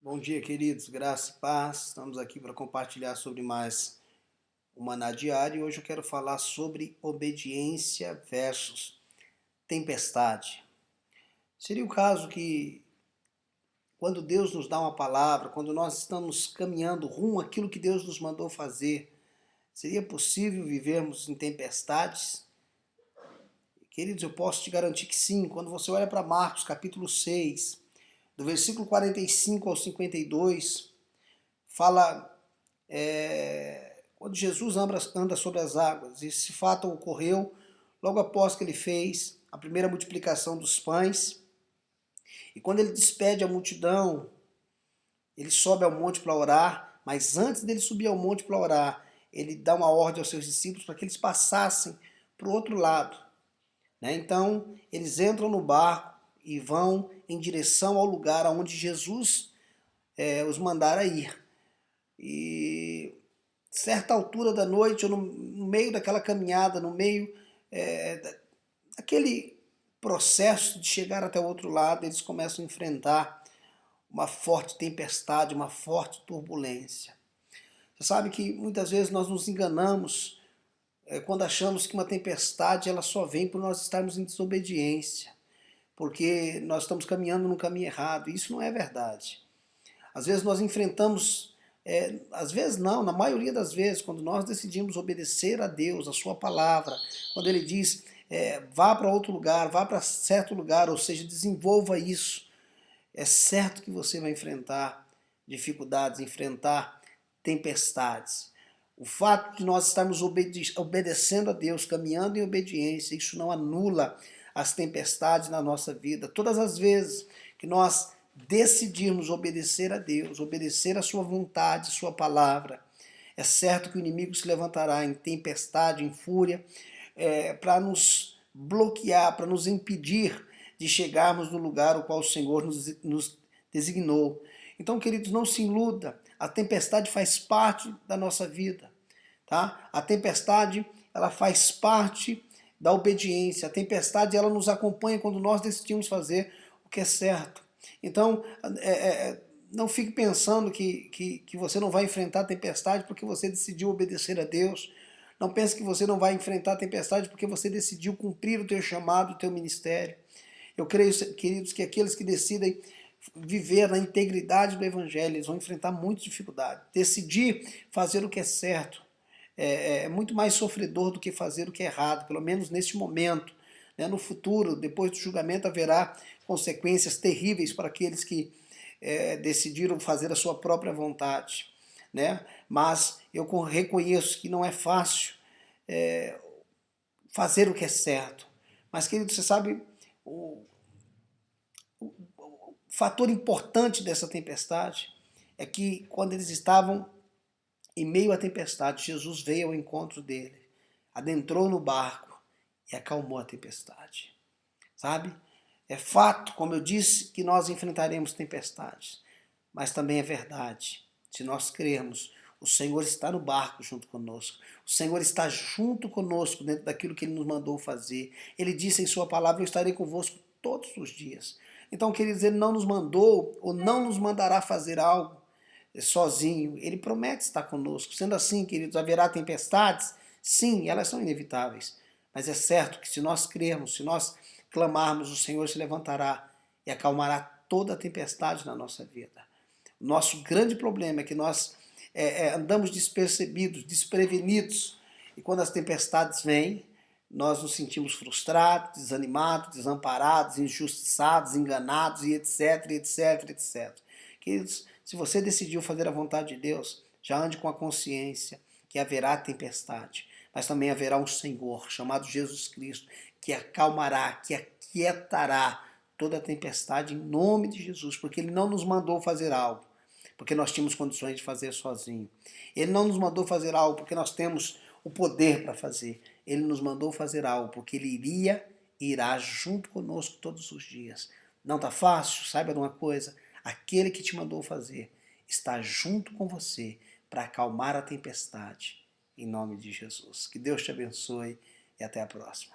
Bom dia, queridos, graça e paz. Estamos aqui para compartilhar sobre mais o Maná Diário e hoje eu quero falar sobre obediência versus tempestade. Seria o caso que quando Deus nos dá uma palavra, quando nós estamos caminhando rumo àquilo que Deus nos mandou fazer, seria possível vivermos em tempestades? Queridos, eu posso te garantir que sim. Quando você olha para Marcos capítulo 6, do versículo 45 ao 52, fala quando Jesus anda sobre as águas. Esse fato ocorreu logo após que ele fez a primeira multiplicação dos pães. E quando ele despede a multidão, ele sobe ao monte para orar, mas antes dele subir ao monte para orar, ele dá uma ordem aos seus discípulos para que eles passassem para o outro lado. Então, eles entram no barco e vão em direção ao lugar aonde Jesus os mandara ir. E certa altura da noite, ou no meio daquela caminhada, no meio daquele processo de chegar até o outro lado, eles começam a enfrentar uma forte tempestade, uma forte turbulência. Você sabe que muitas vezes nós nos enganamos quando achamos que uma tempestade ela só vem por nós estarmos em desobediência, porque nós estamos caminhando no caminho errado. Isso não é verdade. Às vezes nós enfrentamos, às vezes não, na maioria das vezes, quando nós decidimos obedecer a Deus, a sua palavra, quando Ele diz, vá para outro lugar, vá para certo lugar, ou seja, desenvolva isso, é certo que você vai enfrentar dificuldades, enfrentar tempestades. O fato de nós estarmos obedecendo a Deus, caminhando em obediência, isso não anula as tempestades na nossa vida. Todas as vezes que nós decidirmos obedecer a Deus, obedecer a sua vontade, sua palavra, é certo que o inimigo se levantará em tempestade, em fúria, para nos bloquear, para nos impedir de chegarmos no lugar o qual o Senhor nos designou. Então, queridos, não se iluda, a tempestade faz parte da nossa vida, tá? A tempestade, ela faz parte da obediência, a tempestade, ela nos acompanha quando nós decidimos fazer o que é certo. Então, não fique pensando que você não vai enfrentar a tempestade porque você decidiu obedecer a Deus. Não pense que você não vai enfrentar a tempestade porque você decidiu cumprir o teu chamado, o teu ministério. Eu creio, queridos, que aqueles que decidem viver na integridade do Evangelho, eles vão enfrentar muita dificuldade. Decidir fazer o que é certo é muito mais sofredor do que fazer o que é errado, pelo menos neste momento. No futuro, depois do julgamento, haverá consequências terríveis para aqueles que decidiram fazer a sua própria vontade. Mas eu reconheço que não é fácil fazer o que é certo. Mas, querido, você sabe, o fator importante dessa tempestade é que quando eles estavam em meio à tempestade, Jesus veio ao encontro dele, adentrou no barco e acalmou a tempestade. Sabe? É fato, como eu disse, que nós enfrentaremos tempestades, mas também é verdade. Se nós crermos, o Senhor está no barco junto conosco. O Senhor está junto conosco dentro daquilo que Ele nos mandou fazer. Ele disse em sua palavra, eu estarei convosco todos os dias. Então, queridos, Ele não nos mandou ou não nos mandará fazer algo sozinho. Ele promete estar conosco. Sendo assim, queridos, haverá tempestades? Sim, elas são inevitáveis. Mas é certo que se nós crermos, se nós clamarmos, o Senhor se levantará e acalmará toda a tempestade na nossa vida. O nosso grande problema é que nós andamos despercebidos, desprevenidos, e quando as tempestades vêm, nós nos sentimos frustrados, desanimados, desamparados, injustiçados, enganados, e etc, etc, etc. Queridos, se você decidiu fazer a vontade de Deus, já ande com a consciência que haverá tempestade, mas também haverá um Senhor, chamado Jesus Cristo, que acalmará, que aquietará toda a tempestade em nome de Jesus, porque Ele não nos mandou fazer algo porque nós tínhamos condições de fazer sozinho. Ele não nos mandou fazer algo porque nós temos o poder para fazer. Ele nos mandou fazer algo porque Ele irá junto conosco todos os dias. Não está fácil? Saiba de uma coisa, aquele que te mandou fazer está junto com você para acalmar a tempestade. Em nome de Jesus. Que Deus te abençoe e até a próxima.